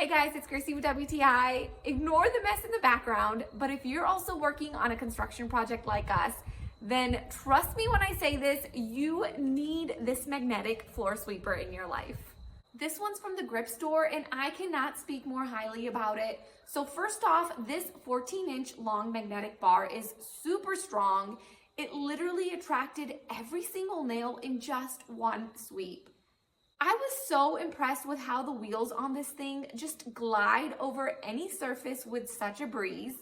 Hey guys, it's Gracie with WTI. Ignore the mess in the background, but if you're also working on a construction project like us, then trust me when I say this, you need this magnetic floor sweeper in your life. This one's from the Grip store and I cannot speak more highly about it. So first off, this 14-inch long magnetic bar is super strong. It literally attracted every single nail in just one sweep. I was so impressed with how the wheels on this thing just glide over any surface with such a breeze.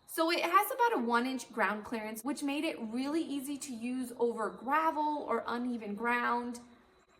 So it has about a 1-inch ground clearance, which made it really easy to use over gravel or uneven ground.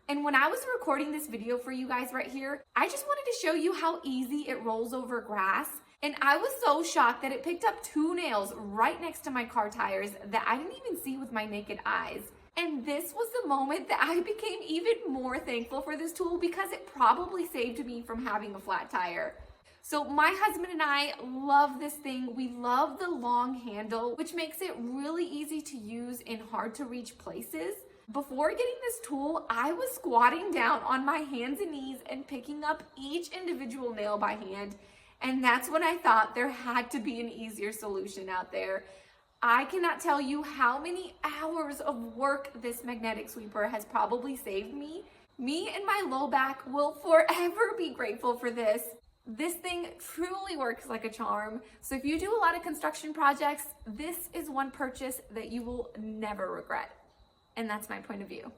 And when I was recording this video for you guys right here, I just wanted to show you how easy it rolls over grass. And I was so shocked that it picked up 2 nails right next to my car tires that I didn't even see with my naked eyes. And this was the moment that I became even more thankful for this tool because it probably saved me from having a flat tire. So my husband and I love this thing. We love the long handle, which makes it really easy to use in hard to reach places. Before getting this tool, I was squatting down on my hands and knees and picking up each individual nail by hand. And that's when I thought there had to be an easier solution out there. I cannot tell you how many hours of work this magnetic sweeper has probably saved me. Me and my low back will forever be grateful for this. This thing truly works like a charm. So if you do a lot of construction projects, this is one purchase that you will never regret. And that's my point of view.